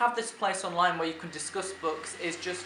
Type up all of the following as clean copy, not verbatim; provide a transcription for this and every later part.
have this place online where you can discuss books is just...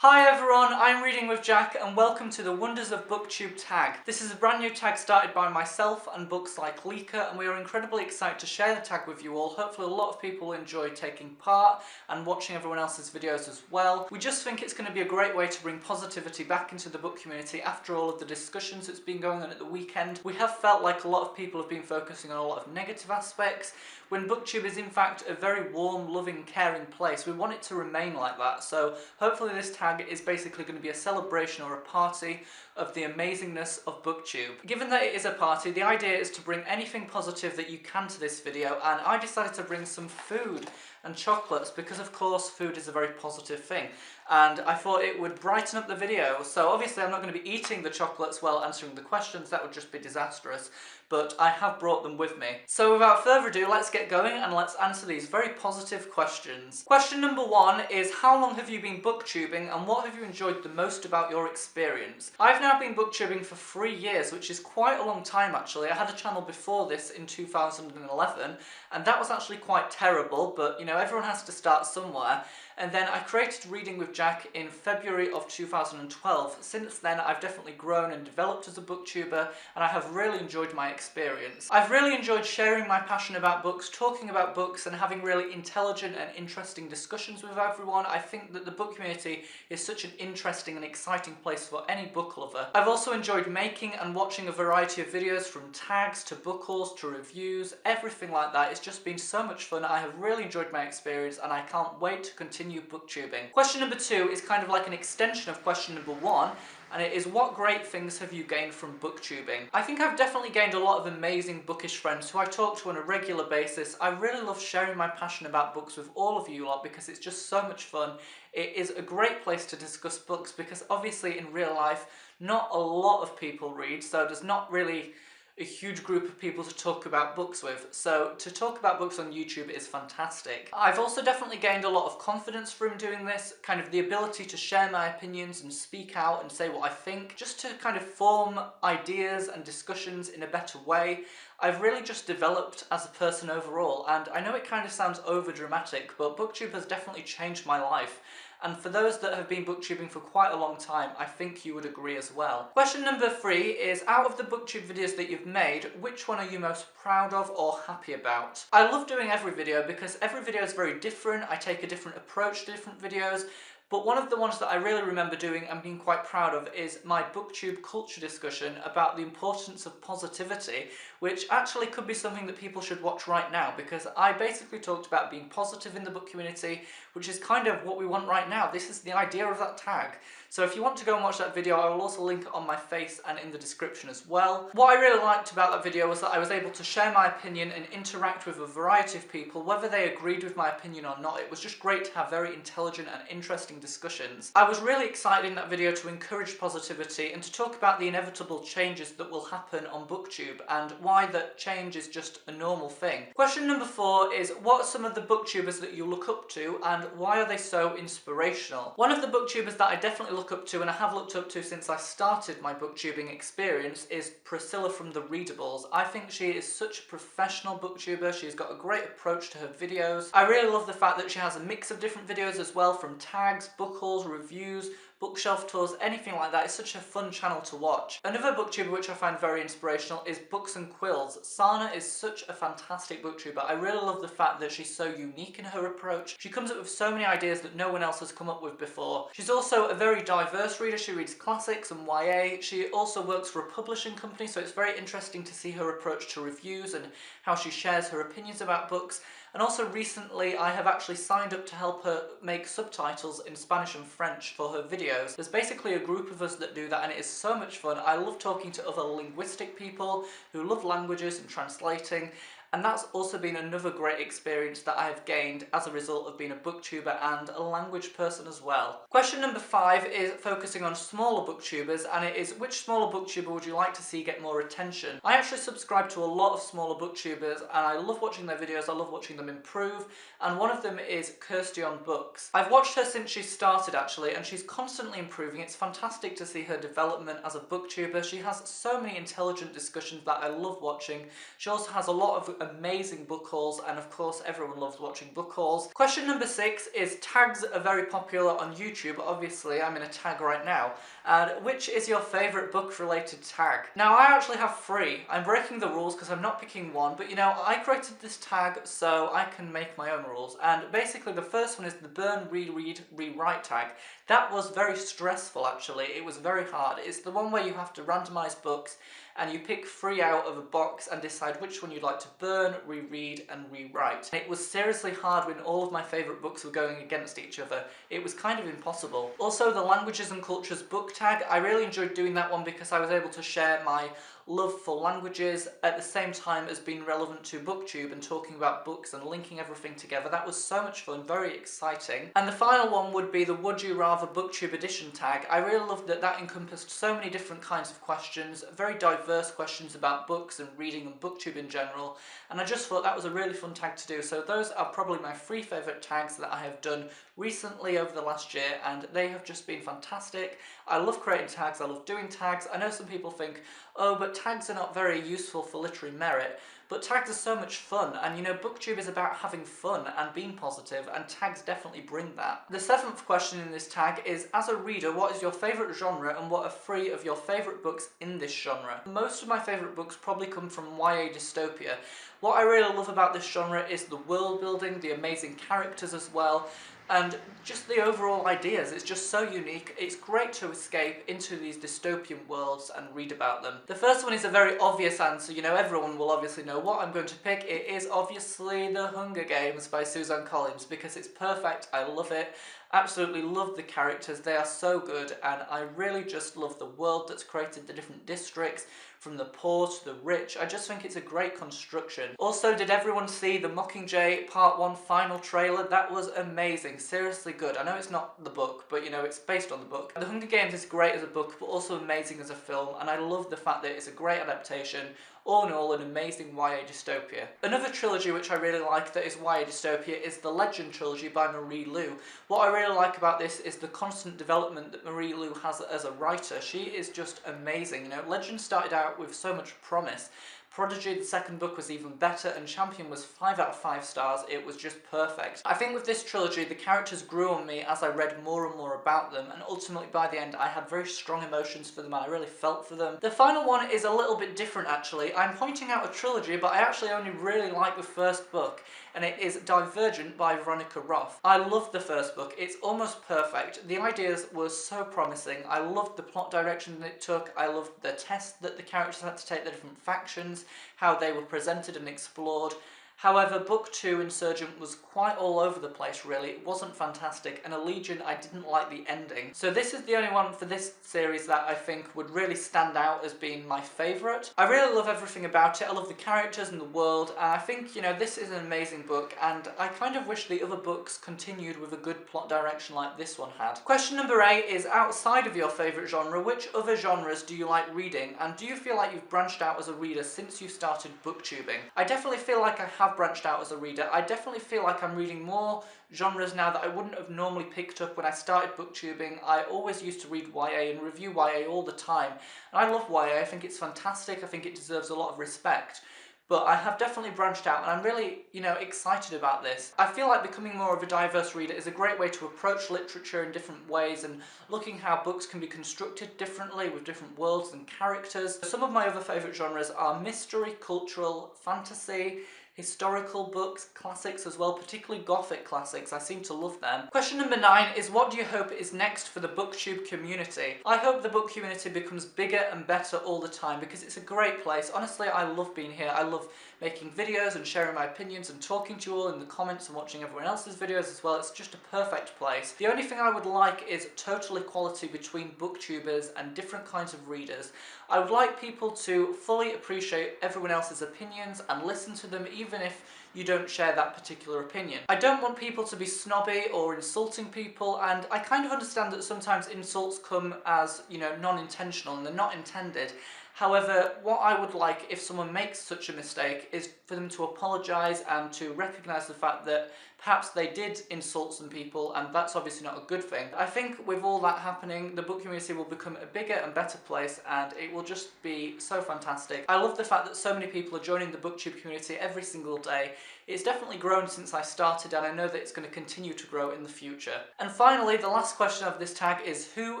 Hi everyone, I'm Reading with Jack and welcome to the Wonders of BookTube tag. This is a brand new tag started by myself and BookLikeLieke, and we are incredibly excited to share the tag with you all. Hopefully a lot of people enjoy taking part and watching everyone else's videos as well. We just think it's going to be a great way to bring positivity back into the book community after all of the discussions that's been going on at the weekend. We have felt like a lot of people have been focusing on a lot of negative aspects, when BookTube is in fact a very warm, loving, caring place. We want it to remain like that, so hopefully this tag is basically going to be a celebration or a party of the amazingness of BookTube. Given that it is a party, the idea is to bring anything positive that you can to this video, and I decided to bring some food and chocolates because of course food is a very positive thing, and I thought it would brighten up the video. So obviously I'm not going to be eating the chocolates while answering the questions, that would just be disastrous, but I have brought them with me. So without further ado, let's get going and let's answer these very positive questions. Question number 1 is, how long have you been booktubing and what have you enjoyed the most about your experience? I've now been booktubing for 3 years, which is quite a long time actually. I had a channel before this in 2011 and that was actually quite terrible, but you know, everyone has to start somewhere. And then I created Reading with Jack in February of 2012. Since then, I've definitely grown and developed as a booktuber, and I have really enjoyed my experience. I've really enjoyed sharing my passion about books, talking about books, and having really intelligent and interesting discussions with everyone. I think that the book community is such an interesting and exciting place for any book lover. I've also enjoyed making and watching a variety of videos, from tags to book hauls to reviews, everything like that. It's just been so much fun. I have really enjoyed my experience, and I can't wait to continue booktubing. Question number 2 is kind of like an extension of question number 1, and it is, what great things have you gained from booktubing? I think I've definitely gained a lot of amazing bookish friends who I talk to on a regular basis. I really love sharing my passion about books with all of you lot because it's just so much fun. It is a great place to discuss books because obviously in real life not a lot of people read, so there's not really a huge group of people to talk about books with, so to talk about books on YouTube is fantastic. I've also definitely gained a lot of confidence from doing this, kind of the ability to share my opinions and speak out and say what I think, just to kind of form ideas and discussions in a better way. I've really just developed as a person overall, and I know it kind of sounds over dramatic, but BookTube has definitely changed my life. And for those that have been booktubing for quite a long time, I think you would agree as well. Question number 3 is, out of the booktube videos that you've made, which one are you most proud of or happy about? I love doing every video because every video is very different. I take a different approach to different videos. But one of the ones that I really remember doing and being quite proud of is my BookTube culture discussion about the importance of positivity, which actually could be something that people should watch right now, because I basically talked about being positive in the book community, which is kind of what we want right now. This is the idea of that tag. So if you want to go and watch that video, I will also link it on my face and in the description as well. What I really liked about that video was that I was able to share my opinion and interact with a variety of people, whether they agreed with my opinion or not. It was just great to have very intelligent and interesting discussions. I was really excited in that video to encourage positivity and to talk about the inevitable changes that will happen on BookTube and why that change is just a normal thing. Question number 4 is, what are some of the booktubers that you look up to and why are they so inspirational? One of the booktubers that I definitely look up to, and I have looked up to since I started my booktubing experience, is Priscilla from The Readables. I think she is such a professional booktuber. She's got a great approach to her videos. I really love the fact that she has a mix of different videos as well, from tags, book hauls, reviews, bookshelf tours, anything like that. It's such a fun channel to watch. Another booktuber which I find very inspirational is Books and Quills. Sana is such a fantastic booktuber. I really love the fact that she's so unique in her approach. She comes up with so many ideas that no one else has come up with before. She's also a very diverse reader. She reads classics and YA. She also works for a publishing company, so it's very interesting to see her approach to reviews and how she shares her opinions about books. And also recently I have actually signed up to help her make subtitles in Spanish and French for her videos. There's basically a group of us that do that and it is so much fun. I love talking to other linguistic people who love languages and translating, and that's also been another great experience that I have gained as a result of being a booktuber and a language person as well. Question number 5 is focusing on smaller booktubers, and it is, which smaller booktuber would you like to see get more attention? I actually subscribe to a lot of smaller booktubers and I love watching their videos, I love watching them improve, and one of them is Kirsty on Books. I've watched her since she started actually, and she's constantly improving. It's fantastic to see her development as a booktuber. She has so many intelligent discussions that I love watching. She also has a lot of amazing book hauls, and of course everyone loves watching book hauls. Question number 6 is tags are very popular on YouTube. Obviously I'm in a tag right now. And which is your favourite book related tag? Now I actually have 3. I'm breaking the rules because I'm not picking one, but you know, I created this tag so I can make my own rules. And basically the first one is the burn, reread, rewrite tag. That was very stressful actually. It was very hard. It's the one where you have to randomise books and you pick 3 out of a box and decide which one you'd like to burn, reread and rewrite. It was seriously hard when all of my favourite books were going against each other. It was kind of impossible. Also the languages and cultures book tag, I really enjoyed doing that one because I was able to share my love for languages at the same time as being relevant to BookTube and talking about books and linking everything together. That was so much fun, very exciting. And the final one would be the Would You Rather BookTube edition tag. I really loved that that encompassed so many different kinds of questions, very diverse questions about books and reading and BookTube in general, and I just thought that was a really fun tag to do. So those are probably my 3 favourite tags that I have done recently over the last year, and they have just been fantastic. I love creating tags, I love doing tags. I know some people think, oh, but tags are not very useful for literary merit, but tags are so much fun, and you know, BookTube is about having fun and being positive, and tags definitely bring that. The 7th question in this tag is, as a reader, what is your favourite genre and what are 3 of your favourite books in this genre? Most of my favourite books probably come from YA dystopia. What I really love about this genre is the world building, the amazing characters as well, and just the overall ideas. It's just so unique. It's great to escape into these dystopian worlds and read about them. The first one is a very obvious answer. You know, everyone will obviously know what I'm going to pick. It is obviously The Hunger Games by Suzanne Collins because it's perfect. I love it. Absolutely love the characters. They are so good, and I really just love the world that's created, the different districts, from the poor to the rich. I just think it's a great construction. Also, did everyone see the Mockingjay Part 1 final trailer? That was amazing. Seriously good. I know it's not the book, but you know, it's based on the book. The Hunger Games is great as a book, but also amazing as a film, and I love the fact that it's a great adaptation. All in all, an amazing YA dystopia. Another trilogy which I really like that is YA dystopia is the Legend trilogy by Marie Lu. What I really like about this is the constant development that Marie Lu has as a writer. She is just amazing. You know, Legend started out with so much promise. Prodigy, the second book, was even better, and Champion was 5 out of 5 stars. It was just perfect. I think with this trilogy, the characters grew on me as I read more and more about them, and ultimately by the end I had very strong emotions for them and I really felt for them. The final one is a little bit different actually. I'm pointing out a trilogy, but I actually only really like the first book, and it is Divergent by Veronica Roth. I loved the first book. It's almost perfect. The ideas were so promising. I loved the plot direction that it took. I loved the test that the characters had to take, the different factions, how they were presented and explored. However, book 2, Insurgent, was quite all over the place really. It wasn't fantastic, and Allegiant, I didn't like the ending. So this is the only one for this series that I think would really stand out as being my favourite. I really love everything about it. I love the characters and the world, and I think, you know, this is an amazing book, and I kind of wish the other books continued with a good plot direction like this one had. Question number 8 is, outside of your favourite genre, which other genres do you like reading, and do you feel like you've branched out as a reader since you started booktubing? I definitely feel like I have branched out as a reader. I definitely feel like I'm reading more genres now that I wouldn't have normally picked up when I started booktubing. I always used to read YA and review YA all the time, and I love YA. I think it's fantastic. I think it deserves a lot of respect. But I have definitely branched out, and I'm really, you know, excited about this. I feel like becoming more of a diverse reader is a great way to approach literature in different ways, and looking how books can be constructed differently with different worlds and characters. Some of my other favourite genres are mystery, cultural, fantasy, historical books, classics as well, particularly Gothic classics. I seem to love them. Question number 9 is, what do you hope is next for the BookTube community? I hope the book community becomes bigger and better all the time because it's a great place. Honestly, I love being here. I love making videos and sharing my opinions and talking to you all in the comments and watching everyone else's videos as well. It's just a perfect place. The only thing I would like is total equality between BookTubers and different kinds of readers. I would like people to fully appreciate everyone else's opinions and listen to them even if you don't share that particular opinion. I don't want people to be snobby or insulting people, and I kind of understand that sometimes insults come as, non-intentional and they're not intended. However, what I would like if someone makes such a mistake is for them to apologise and to recognise the fact that perhaps they did insult some people, and that's obviously not a good thing. I think with all that happening, the book community will become a bigger and better place, and it will just be so fantastic. I love the fact that so many people are joining the BookTube community every single day. It's definitely grown since I started, and I know that it's going to continue to grow in the future. And finally, the last question of this tag is, who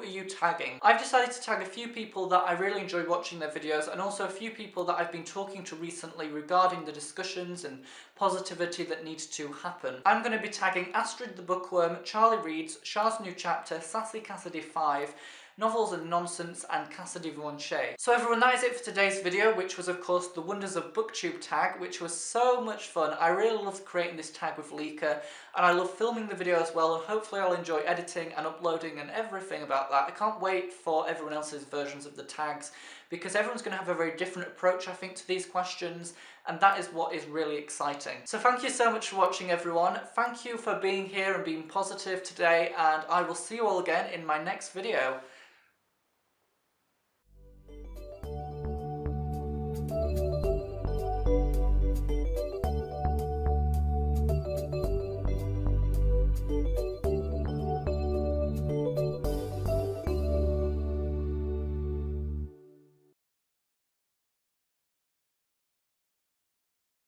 are you tagging? I've decided to tag a few people that I really enjoy watching their videos, and also a few people that I've been talking to recently regarding the discussions and positivity that needs to happen. I'm going to be tagging Astrid the Bookworm, Charlie Reads, Shah's New Chapter, Sassy Cassidy 5, Novels and Nonsense, and Cassidy Vanchet. So everyone, that is it for today's video, which was of course the Wonders of BookTube tag, which was so much fun. I really loved creating this tag with Lieke, and I love filming the video as well, and hopefully I'll enjoy editing and uploading and everything about that. I can't wait for everyone else's versions of the tags, because everyone's going to have a very different approach, I think, to these questions, and that is what is really exciting. So thank you so much for watching, everyone. Thank you for being here and being positive today, and I will see you all again in my next video.